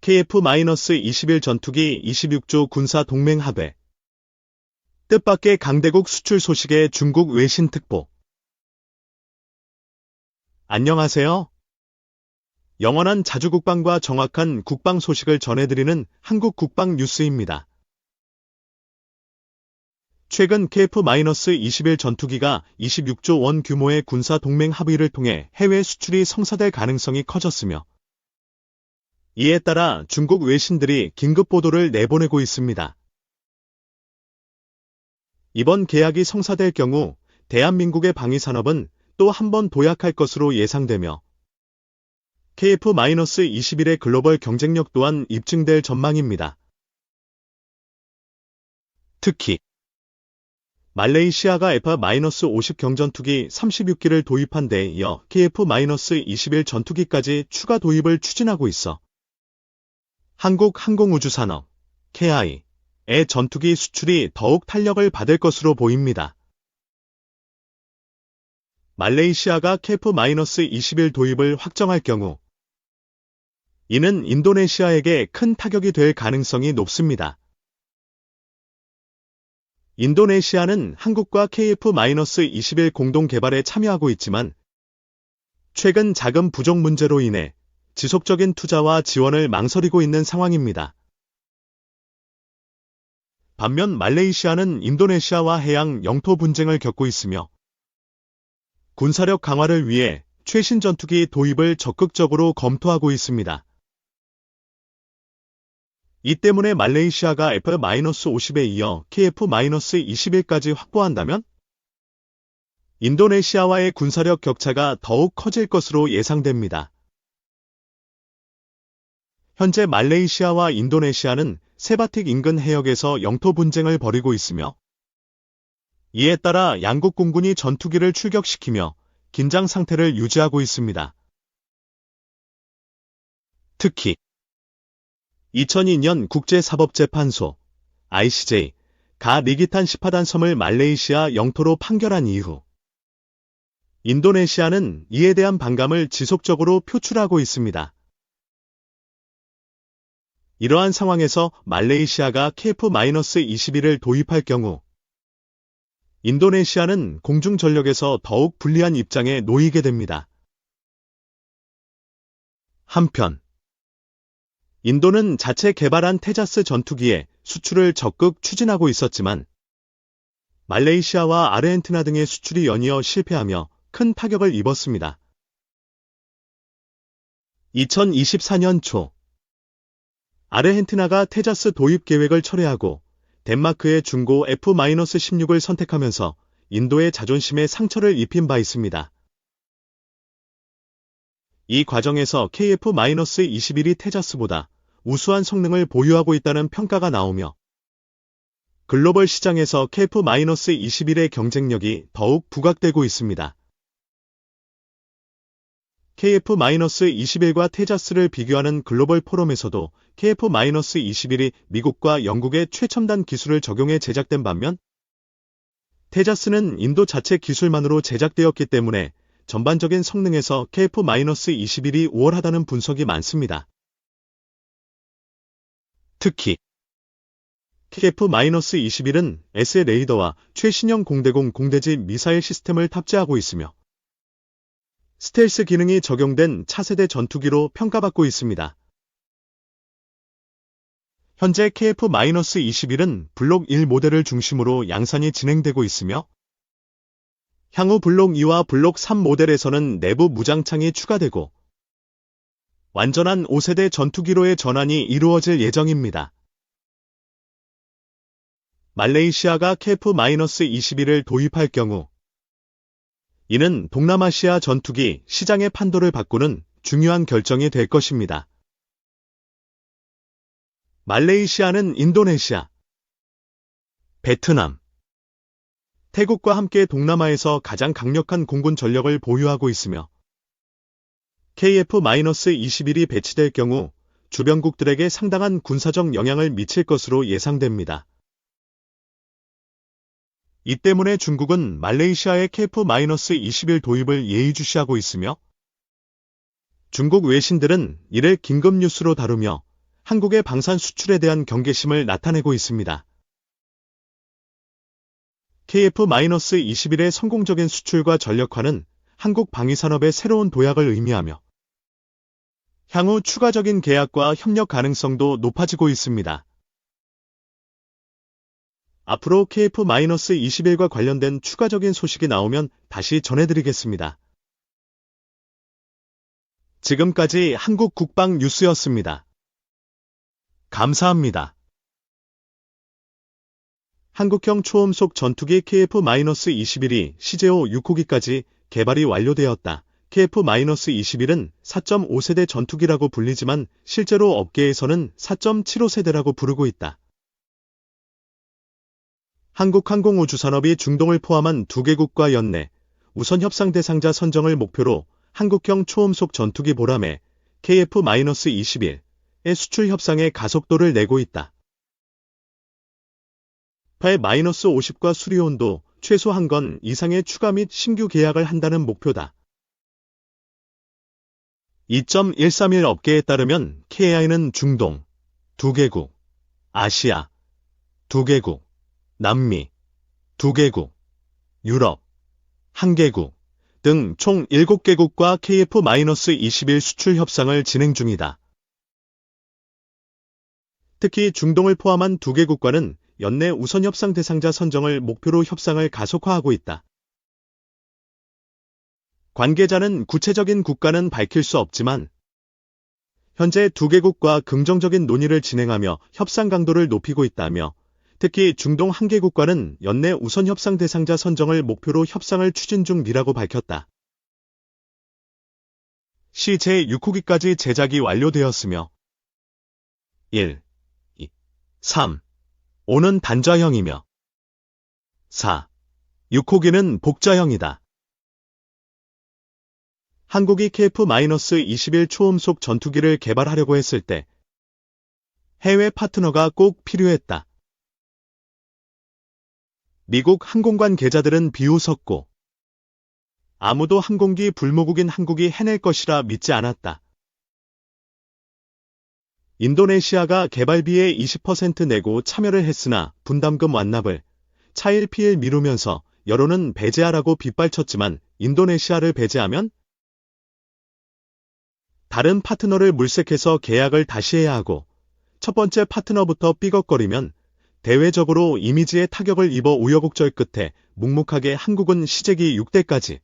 KF-21 전투기 26조 군사 동맹 합의. 뜻밖의 강대국 수출 소식에 중국 외신 특보. 안녕하세요. 영원한 자주국방과 정확한 국방 소식을 전해드리는 한국 국방 뉴스입니다. 최근 KF-21 전투기가 26조 원 규모의 군사 동맹 합의를 통해 해외 수출이 성사될 가능성이 커졌으며, 이에 따라 중국 외신들이 긴급 보도를 내보내고 있습니다. 이번 계약이 성사될 경우 대한민국의 방위산업은 또 한 번 도약할 것으로 예상되며, KF-21의 글로벌 경쟁력 또한 입증될 전망입니다. 특히 말레이시아가 F-50 경전투기 36기를 도입한 데 이어 KF-21 전투기까지 추가 도입을 추진하고 있어 한국항공우주산업, KI의 전투기 수출이 더욱 탄력을 받을 것으로 보입니다. 말레이시아가 KF-21 도입을 확정할 경우 이는 인도네시아에게 큰 타격이 될 가능성이 높습니다. 인도네시아는 한국과 KF-21 공동 개발에 참여하고 있지만 최근 자금 부족 문제로 인해 지속적인 투자와 지원을 망설이고 있는 상황입니다. 반면 말레이시아는 인도네시아와 해양 영토 분쟁을 겪고 있으며 군사력 강화를 위해 최신 전투기 도입을 적극적으로 검토하고 있습니다. 이 때문에 말레이시아가 F-50에 이어 KF-21까지 확보한다면 인도네시아와의 군사력 격차가 더욱 커질 것으로 예상됩니다. 현재 말레이시아와 인도네시아는 세바틱 인근 해역에서 영토 분쟁을 벌이고 있으며, 이에 따라 양국 공군이 전투기를 출격시키며 긴장 상태를 유지하고 있습니다. 특히 2002년 국제사법재판소 ICJ가 리기탄 시파단 섬을 말레이시아 영토로 판결한 이후 인도네시아는 이에 대한 반감을 지속적으로 표출하고 있습니다. 이러한 상황에서 말레이시아가 KF-21을 도입할 경우 인도네시아는 공중전력에서 더욱 불리한 입장에 놓이게 됩니다. 한편 인도는 자체 개발한 테자스 전투기의 수출을 적극 추진하고 있었지만 말레이시아와 아르헨티나 등의 수출이 연이어 실패하며 큰 타격을 입었습니다. 2024년 초 아르헨티나가 테자스 도입 계획을 철회하고 덴마크의 중고 F-16을 선택하면서 인도의 자존심에 상처를 입힌 바 있습니다. 이 과정에서 KF-21이 테자스보다 우수한 성능을 보유하고 있다는 평가가 나오며 글로벌 시장에서 KF-21의 경쟁력이 더욱 부각되고 있습니다. KF-21과 테자스를 비교하는 글로벌 포럼에서도 KF-21이 미국과 영국의 최첨단 기술을 적용해 제작된 반면 테자스는 인도 자체 기술만으로 제작되었기 때문에 전반적인 성능에서 KF-21이 우월하다는 분석이 많습니다. 특히 KF-21은 SA 레이더와 최신형 공대공 공대지 미사일 시스템을 탑재하고 있으며 스텔스 기능이 적용된 차세대 전투기로 평가받고 있습니다. 현재 KF-21은 블록 1 모델을 중심으로 양산이 진행되고 있으며 향후 블록 2와 블록 3 모델에서는 내부 무장창이 추가되고 완전한 5세대 전투기로의 전환이 이루어질 예정입니다. 말레이시아가 KF-21을 도입할 경우 이는 동남아시아 전투기 시장의 판도를 바꾸는 중요한 결정이 될 것입니다. 말레이시아는 인도네시아, 베트남, 태국과 함께 동남아에서 가장 강력한 공군 전력을 보유하고 있으며 KF-21이 배치될 경우 주변국들에게 상당한 군사적 영향을 미칠 것으로 예상됩니다. 이 때문에 중국은 말레이시아의 KF-21 도입을 예의주시하고 있으며 중국 외신들은 이를 긴급 뉴스로 다루며 한국의 방산 수출에 대한 경계심을 나타내고 있습니다. KF-21의 성공적인 수출과 전력화는 한국 방위산업의 새로운 도약을 의미하며 향후 추가적인 계약과 협력 가능성도 높아지고 있습니다. 앞으로 KF-21과 관련된 추가적인 소식이 나오면 다시 전해드리겠습니다. 지금까지 한국 국방 뉴스였습니다. 감사합니다. 한국형 초음속 전투기 KF-21이 시제오 6호기까지 개발이 완료되었다. KF-21은 4.5세대 전투기라고 불리지만 실제로 업계에서는 4.75세대라고 부르고 있다. 한국항공우주산업이 중동을 포함한 2개국과 연내 우선 협상 대상자 선정을 목표로 한국형 초음속 전투기 보람의 KF-21의 수출 협상에 가속도를 내고 있다. 발-50과 수리온도 최소 한 건 이상의 추가 및 신규 계약을 한다는 목표다. 2.131 업계에 따르면 KAI는 중동 2개국, 아시아 2개국, 남미 2개국, 유럽 1개국 등 총 7개국과 KF-21 수출 협상을 진행 중이다. 특히 중동을 포함한 2개국과는 연내 우선 협상 대상자 선정을 목표로 협상을 가속화하고 있다. 관계자는 구체적인 국가는 밝힐 수 없지만 현재 2개국과 긍정적인 논의를 진행하며 협상 강도를 높이고 있다며 특히 중동 1개국과는 연내 우선 협상 대상자 선정을 목표로 협상을 추진 중이라고 밝혔다. 시 제6호기까지 제작이 완료되었으며 1, 2, 3, 5는 단좌형이며 4, 6호기는 복좌형이다. 한국이 KF-21 초음속 전투기를 개발하려고 했을 때 해외 파트너가 꼭 필요했다. 미국 항공관 계자들은 비웃었고 아무도 항공기 불모국인 한국이 해낼 것이라 믿지 않았다. 인도네시아가 개발비의 20% 내고 참여를 했으나 분담금 완납을 차일피일 미루면서 여론은 배제하라고 빗발쳤지만 인도네시아를 배제하면 다른 파트너를 물색해서 계약을 다시 해야 하고 첫 번째 파트너부터 삐걱거리면 대외적으로 이미지에 타격을 입어 우여곡절 끝에 묵묵하게 한국은 시제기 6대까지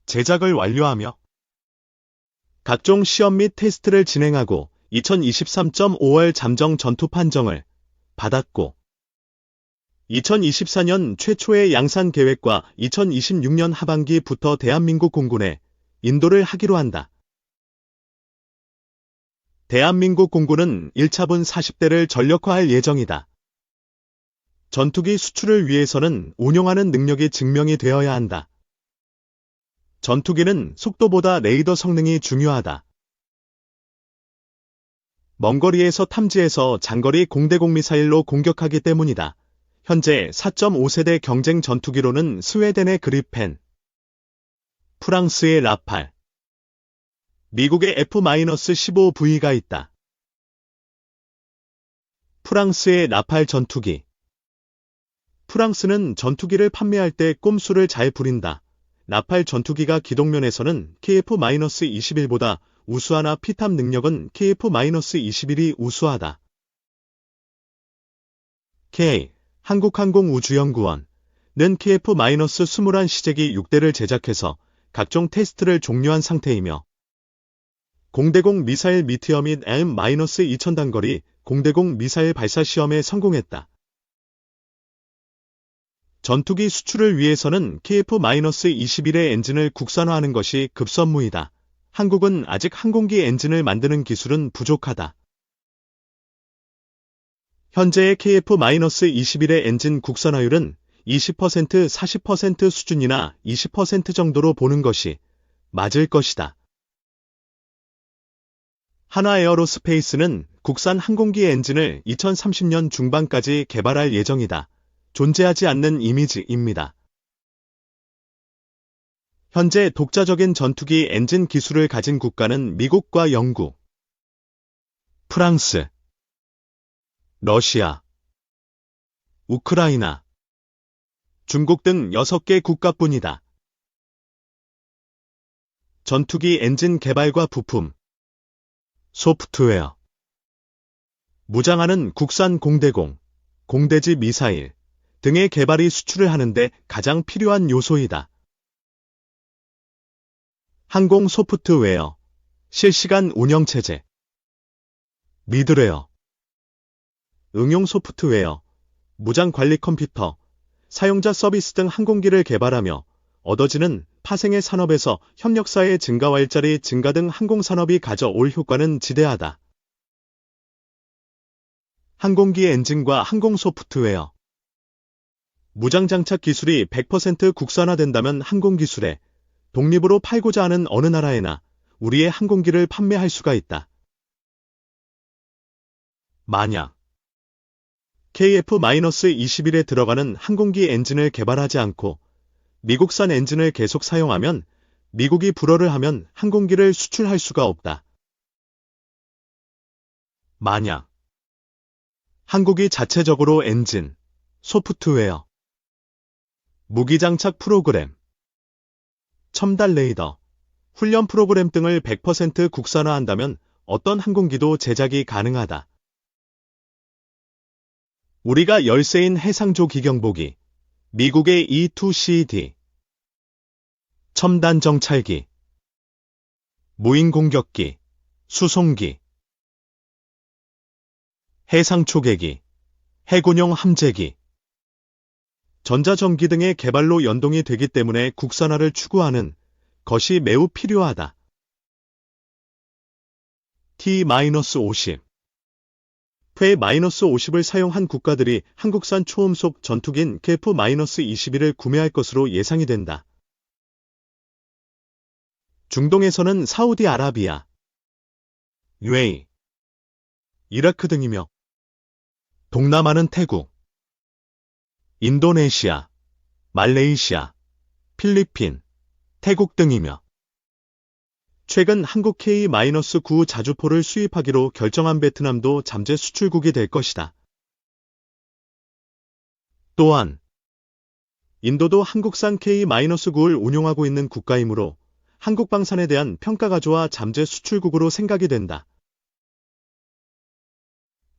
제작을 완료하며 각종 시험 및 테스트를 진행하고 2023.5월 잠정 전투 판정을 받았고 2024년 최초의 양산 계획과 2026년 하반기부터 대한민국 공군에 인도를 하기로 한다. 대한민국 공군은 1차분 40대를 전력화할 예정이다. 전투기 수출을 위해서는 운용하는 능력이 증명이 되어야 한다. 전투기는 속도보다 레이더 성능이 중요하다. 먼 거리에서 탐지해서 장거리 공대공 미사일로 공격하기 때문이다. 현재 4.5세대 경쟁 전투기로는 스웨덴의 그리펜, 프랑스의 라팔, 미국의 F-15V가 있다. 프랑스의 라팔 전투기. 프랑스는 전투기를 판매할 때 꼼수를 잘 부린다. 라팔 전투기가 기동면에서는 KF-21보다 우수하나 피탑 능력은 KF-21이 우수하다. K. 한국항공우주연구원은 KF-21 시제기 6대를 제작해서 각종 테스트를 종료한 상태이며 공대공 미사일 미티어 및 M-2000 단거리 공대공 미사일 발사 시험에 성공했다. 전투기 수출을 위해서는 KF-21의 엔진을 국산화하는 것이 급선무이다. 한국은 아직 항공기 엔진을 만드는 기술은 부족하다. 현재의 KF-21의 엔진 국산화율은 20%, 40% 수준이나 20% 정도로 보는 것이 맞을 것이다. 한화에어로스페이스는 국산 항공기 엔진을 2030년 중반까지 개발할 예정이다. 존재하지 않는 이미지입니다. 현재 독자적인 전투기 엔진 기술을 가진 국가는 미국과 영국, 프랑스, 러시아, 우크라이나, 중국 등 6개 국가뿐이다. 전투기 엔진 개발과 부품, 소프트웨어, 무장하는 국산 공대공, 공대지 미사일 등의 개발이 수출을 하는데 가장 필요한 요소이다. 항공 소프트웨어, 실시간 운영체제, 미드웨어, 응용 소프트웨어, 무장관리 컴퓨터, 사용자 서비스 등 항공기를 개발하며 얻어지는 파생의 산업에서 협력사의 증가와 일자리 증가 등 항공산업이 가져올 효과는 지대하다. 항공기 엔진과 항공 소프트웨어, 무장장착 기술이 100% 국산화된다면 항공기술에 독립으로 팔고자 하는 어느 나라에나 우리의 항공기를 판매할 수가 있다. 만약 KF-21에 들어가는 항공기 엔진을 개발하지 않고 미국산 엔진을 계속 사용하면 미국이 불허를 하면 항공기를 수출할 수가 없다. 만약 한국이 자체적으로 엔진, 소프트웨어, 무기장착 프로그램, 첨단 레이더, 훈련 프로그램 등을 100% 국산화한다면 어떤 항공기도 제작이 가능하다. 우리가 열세인 해상조 기경보기, 미국의 E-2CD, 첨단 정찰기, 무인 공격기, 수송기, 해상 초계기, 해군용 함재기, 전자전기 등의 개발로 연동이 되기 때문에 국산화를 추구하는 것이 매우 필요하다. T-50 F-50을 사용한 국가들이 한국산 초음속 전투기인 KF-21을 구매할 것으로 예상이 된다. 중동에서는 사우디아라비아, UAE, 이라크 등이며 동남아는 태국, 인도네시아, 말레이시아, 필리핀, 태국 등이며 최근 한국 K-9 자주포를 수입하기로 결정한 베트남도 잠재 수출국이 될 것이다. 또한 인도도 한국산 K-9을 운용하고 있는 국가이므로 한국 방산에 대한 평가가 좋아 잠재 수출국으로 생각이 된다.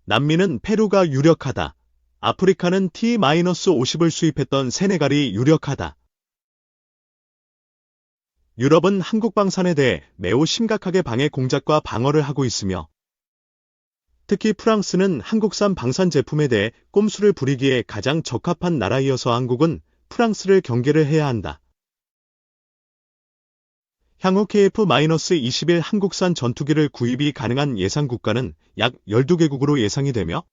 남미는 페루가 유력하다. 아프리카는 T-50을 수입했던 세네갈이 유력하다. 유럽은 한국 방산에 대해 매우 심각하게 방해 공작과 방어를 하고 있으며 특히 프랑스는 한국산 방산 제품에 대해 꼼수를 부리기에 가장 적합한 나라이어서 한국은 프랑스를 경계를 해야 한다. 향후 KF-21 한국산 전투기를 구입이 가능한 예상 국가는 약 12개국으로 예상이 되며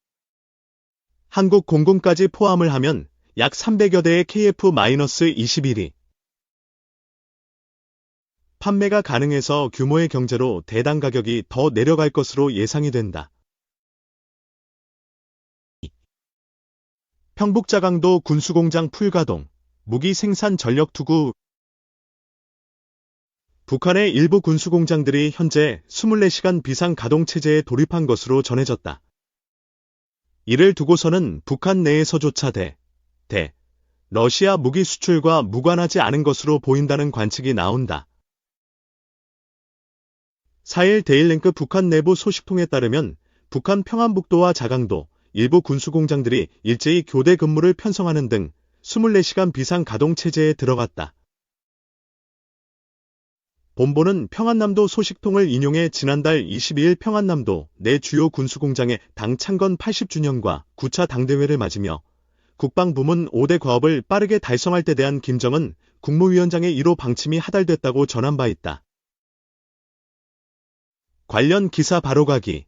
한국 공군까지 포함을 하면 약 300여 대의 KF-21이 판매가 가능해서 규모의 경제로 대당 가격이 더 내려갈 것으로 예상이 된다. 평북자강도 군수공장 풀가동, 무기 생산 전력 투구. 북한의 일부 군수공장들이 현재 24시간 비상 가동 체제에 돌입한 것으로 전해졌다. 이를 두고서는 북한 내에서조차 러시아 무기 수출과 무관하지 않은 것으로 보인다는 관측이 나온다. 4일 데일링크 북한 내부 소식통에 따르면 북한 평안북도와 자강도 일부 군수공장들이 일제히 교대 근무를 편성하는 등 24시간 비상 가동 체제에 들어갔다. 본보는 평안남도 소식통을 인용해 지난달 22일 평안남도 내 주요 군수공장의 당 창건 80주년과 9차 당대회를 맞으며 국방부문 5대 과업을 빠르게 달성할 때 대한 김정은 국무위원장의 1호 방침이 하달됐다고 전한 바 있다. 관련 기사 바로가기.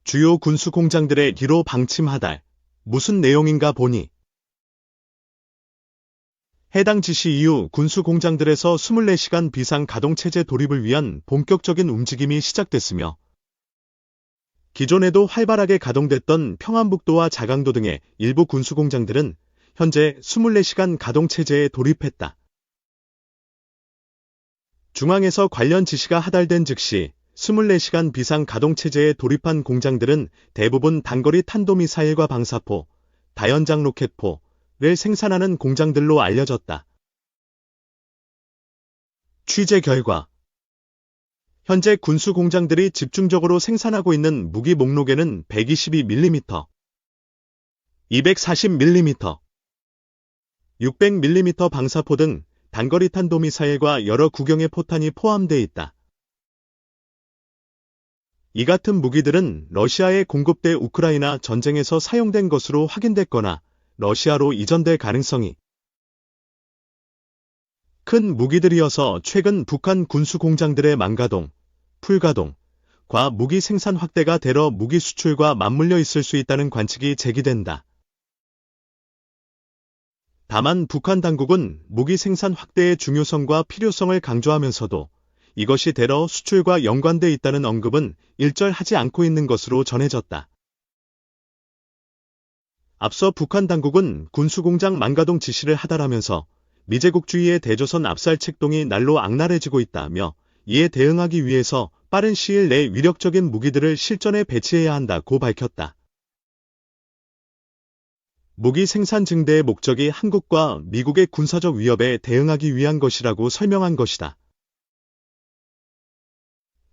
주요 군수공장들의 1호 방침 하달. 무슨 내용인가 보니 해당 지시 이후 군수공장들에서 24시간 비상 가동체제 돌입을 위한 본격적인 움직임이 시작됐으며 기존에도 활발하게 가동됐던 평안북도와 자강도 등의 일부 군수공장들은 현재 24시간 가동체제에 돌입했다. 중앙에서 관련 지시가 하달된 즉시 24시간 비상 가동 체제에 돌입한 공장들은 대부분 단거리 탄도미사일과 방사포, 다연장 로켓포를 생산하는 공장들로 알려졌다. 취재 결과 현재 군수 공장들이 집중적으로 생산하고 있는 무기 목록에는 122mm, 240mm, 600mm 방사포 등 단거리 탄도미사일과 여러 구경의 포탄이 포함되어 있다. 이 같은 무기들은 러시아에 공급돼 우크라이나 전쟁에서 사용된 것으로 확인됐거나 러시아로 이전될 가능성이 큰 무기들이어서 최근 북한 군수 공장들의 망가동, 풀가동, 과 무기 생산 확대가 되러 무기 수출과 맞물려 있을 수 있다는 관측이 제기된다. 다만 북한 당국은 무기 생산 확대의 중요성과 필요성을 강조하면서도 이것이 대러 수출과 연관돼 있다는 언급은 일절하지 않고 있는 것으로 전해졌다. 앞서 북한 당국은 군수공장 망가동 지시를 하달하면서 미제국주의의 대조선 압살 책동이 날로 악랄해지고 있다며 이에 대응하기 위해서 빠른 시일 내 위력적인 무기들을 실전에 배치해야 한다고 밝혔다. 무기 생산 증대의 목적이 한국과 미국의 군사적 위협에 대응하기 위한 것이라고 설명한 것이다.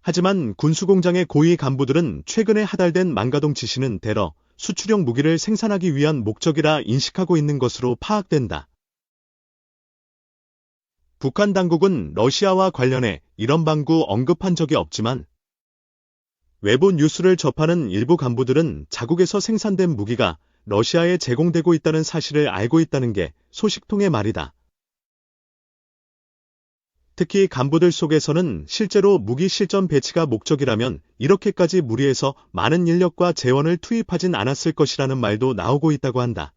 하지만 군수공장의 고위 간부들은 최근에 하달된 망가동 지시는 대러 수출용 무기를 생산하기 위한 목적이라 인식하고 있는 것으로 파악된다. 북한 당국은 러시아와 관련해 이런 방구 언급한 적이 없지만 외부 뉴스를 접하는 일부 간부들은 자국에서 생산된 무기가 러시아에 제공되고 있다는 사실을 알고 있다는 게 소식통의 말이다. 특히 간부들 속에서는 실제로 무기 실전 배치가 목적이라면 이렇게까지 무리해서 많은 인력과 재원을 투입하진 않았을 것이라는 말도 나오고 있다고 한다.